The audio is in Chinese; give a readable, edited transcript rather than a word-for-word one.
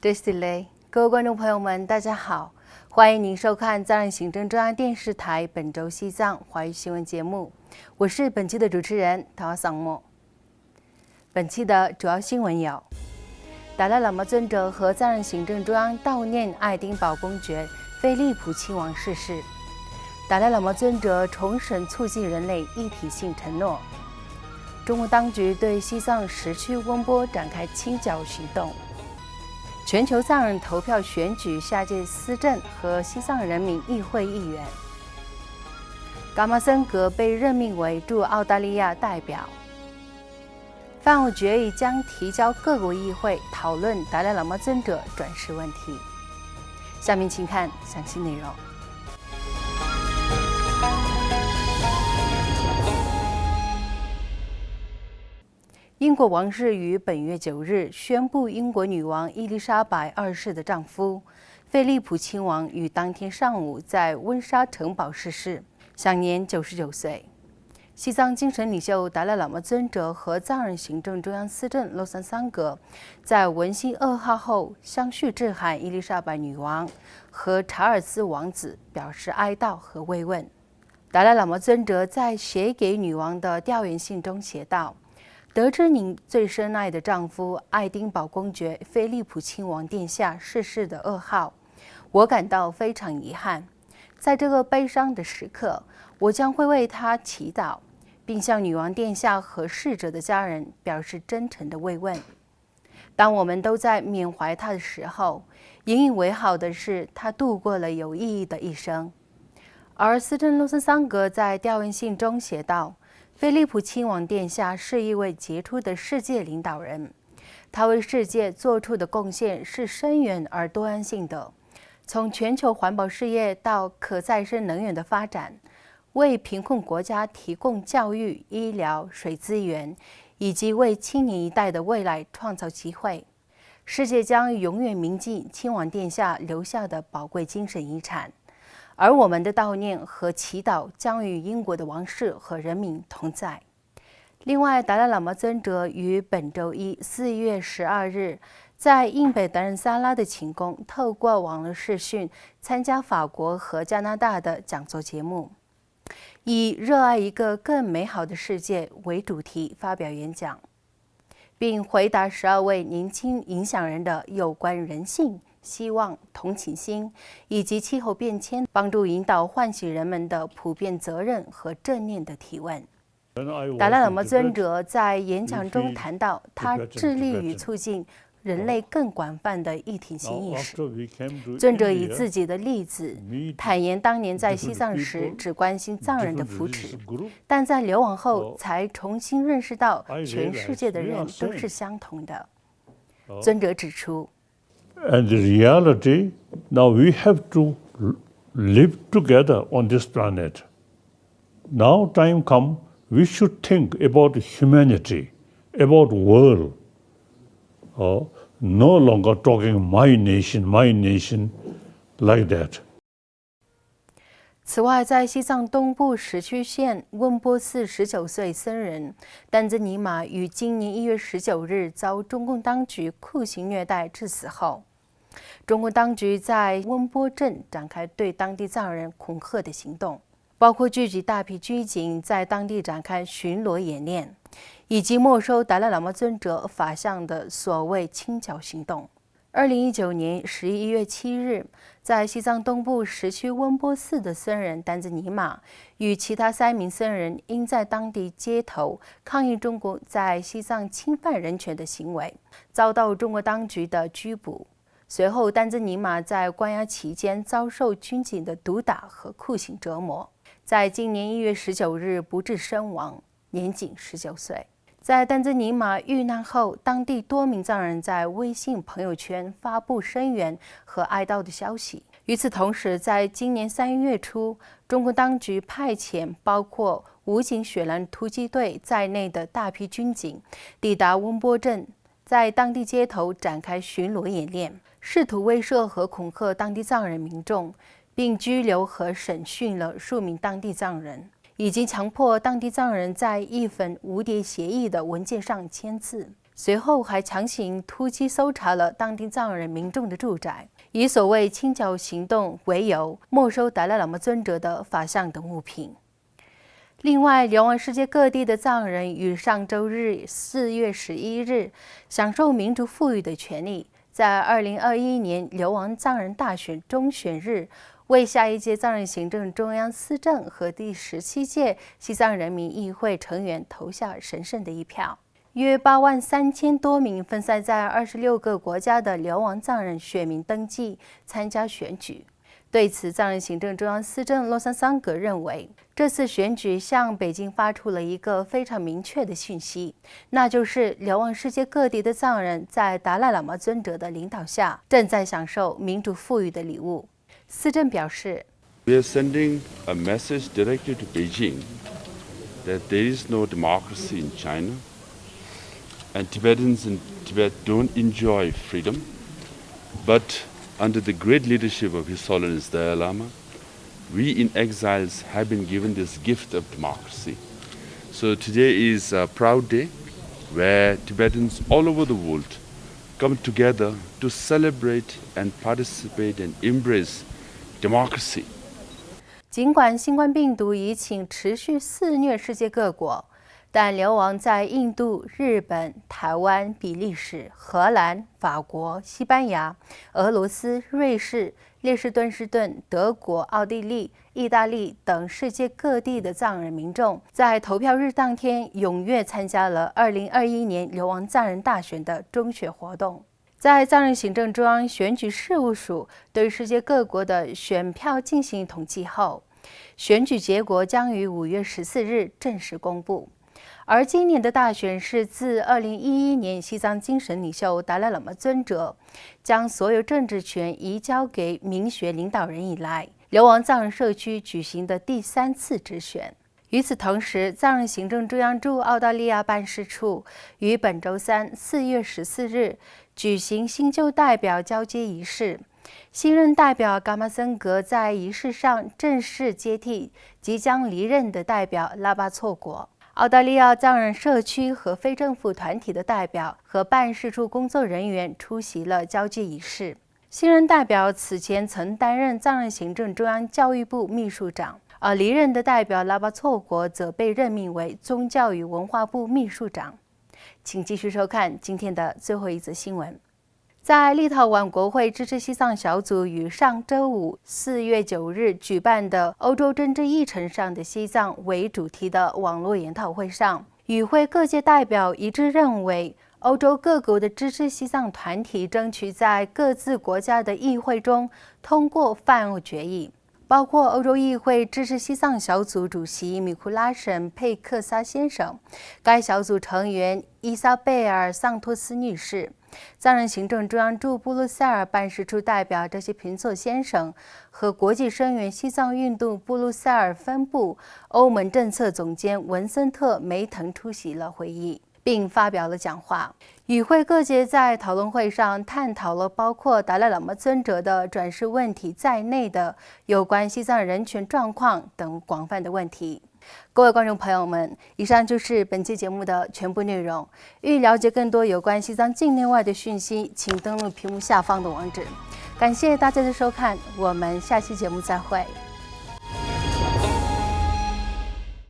这是雷，各位观众朋友们，大家好，欢迎您收看藏人行政中央电视台本周西藏华语新闻节目，我是本期的主持人陶阿桑莫。本期的主要新闻有：达赖喇嘛尊者和藏人行政中央悼念爱丁堡公爵菲利普亲王逝世；达赖喇嘛尊者重申促进人类一体性承诺；中国当局对西藏10区温波展开清剿行动。全球藏人投票选举下届司政和西藏人民议会议员。噶玛森格被任命为驻澳大利亚代表。范奥决议将提交各国议会讨论达赖喇嘛尊者转世问题。下面请看详细内容。英国王室于本月9日宣布，英国女王伊丽莎白2世的丈夫菲利普亲王于当天上午在温莎城堡逝世，享年99岁。西藏精神领袖达赖喇嘛尊者和藏人行政中央司政洛桑桑格在文心2号后相续致函伊丽莎白女王和查尔斯王子，表示哀悼和慰问。达赖喇嘛尊者在写给女王的调研信中写道：得知您最深爱的丈夫爱丁堡公爵菲利普亲王殿下逝世的噩耗，我感到非常遗憾。在这个悲伤的时刻，我将会为他祈祷，并向女王殿下和逝者的家人表示真诚的慰问。当我们都在缅怀他的时候，引以为豪的是他度过了有意义的一生。而司政洛森桑格在调研信中写道：菲利普亲王殿下是一位杰出的世界领导人，他为世界做出的贡献是深远而多样性的，从全球环保事业到可再生能源的发展，为贫困国家提供教育、医疗、水资源，以及为青年一代的未来创造机会。世界将永远铭记亲王殿下留下的宝贵精神遗产。而我们的悼念和祈祷将与英国的王室和人民同在。另外，达赖喇嘛尊者于本周一4月12日在印北达仁萨拉的寝宫透过网络视讯参加法国和加拿大的讲座节目，以热爱一个更美好的世界为主题发表演讲，并回答12位年轻影响人的有关人性、希望、同情心以及气候变迁，帮助引导唤醒人们的普遍责任和正念的提问。达赖喇嘛尊者在演讲中谈到，他致力于促进人类更广泛的一体性意识。尊者以自己的例子坦言，当年在西藏时只关心藏人的福祉，但在流亡后才重新认识到全世界的人都是相同的。尊者指出，And the reality, now we have to live together on this planet. Now time come, we should think about humanity, about world. No longer talking my nation, like that. 此外，在西藏东部石区县温波寺19岁僧人丹兹尼玛于今年1月19日遭中共当局酷刑虐待致死后，中国当局在温波镇展开对当地藏人恐吓的行动，包括聚集大批军警在当地展开巡逻演练，以及没收达赖喇嘛尊者法像的所谓清剿行动。2019年11月7日，在西藏东部石区温波寺的僧人丹兹尼玛与其他3名僧人因在当地街头抗议中国在西藏侵犯人权的行为，遭到中国当局的拘捕。随后，丹兹尼玛在关押期间遭受军警的毒打和酷刑折磨，在今年1月19日不治身亡，年仅19岁。在丹兹尼玛遇难后，当地多名藏人在微信朋友圈发布声援和哀悼的消息。与此同时，在今年3月初，中国当局派遣包括武警雪兰突击队在内的大批军警抵达温波镇，在当地街头展开巡逻演练，试图威慑和恐吓当地藏人民众，并拘留和审讯了数名当地藏人。以及强迫当地藏人在一份无谍协议的文件上签字。随后还强行突击搜查了当地藏人民众的住宅，以所谓清剿行动为由，没收达赖喇嘛尊者的法像等物品。另外，流亡世界各地的藏人于上周日4月11日享受民主赋予的权利，在2021年流亡藏人大选中选日，为下一届藏人行政中央司政和第17届西藏人民议会成员投下神圣的一票。约8万3千多名分散在26个国家的流亡藏人选民登记参加选举。对此，藏人行政中央司政洛桑桑格认为，这次选举向北京发出了一个非常明确的讯息，那就是流亡世界各地的藏人在达赖喇嘛尊者的领导下，正在享受民主赋予的礼物。司政表示 ，We are sending a message directly to Beijing that there is no democracy in China, and Tibetans in Tibet don't enjoy freedom, but under the great leadership of His Holiness Dalai Lama, we in exiles have been given this gift of democracy. So today is a proud day where Tibetans all over the world come together to celebrate and participate and embrace democracy. 尽管新冠病毒疫情持续肆虐世界各国，但流亡在印度、日本、台湾、比利时、荷兰、法国、西班牙、俄罗斯、瑞士、列支敦士顿、德国、奥地利、意大利等世界各地的藏人民众，在投票日当天踊跃参加了2021年流亡藏人大选的中选活动。在藏人行政中央选举事务署对世界各国的选票进行统计后，选举结果将于5月14日正式公布。而今年的大选是自2011年西藏精神领袖达赖喇嘛尊者将所有政治权移交给民选领导人以来，流亡藏人社区举行的第3次直选。与此同时，藏人行政中央驻澳大利亚办事处于本周三4月14日举行新旧代表交接仪式。新任代表噶玛森格在仪式上正式接替即将离任的代表拉巴措果。澳大利亚藏人社区和非政府团体的代表和办事处工作人员出席了交接仪式。新任代表此前曾担任藏人行政中央教育部秘书长，而离任的代表拉巴措果则被任命为宗教与文化部秘书长。请继续收看今天的最后一则新闻。在立陶宛国会支持西藏小组于上周五4月9日举办的欧洲政治议程上的西藏为主题的网络研讨会上，与会各界代表一致认为，欧洲各国的支持西藏团体争取在各自国家的议会中通过范欧决议，包括欧洲议会支持西藏小组主席米库拉什·佩克萨先生、该小组成员伊莎贝尔·桑托斯女士、藏人行政中央驻布鲁塞尔办事处代表这些平措先生和国际声援西藏运动布鲁塞尔分部欧盟政策总监文森特·梅腾出席了会议，并发表了讲话。与会各界在讨论会上探讨了包括达赖喇嘛尊者的转世问题在内的有关西藏人权状况等广泛的问题。各位观众朋友们，以上就是本期节目的全部内容。欲了解更多有关西藏境内外的讯息，请登录屏幕下方的网址。感谢大家的收看，我们下期节目再会。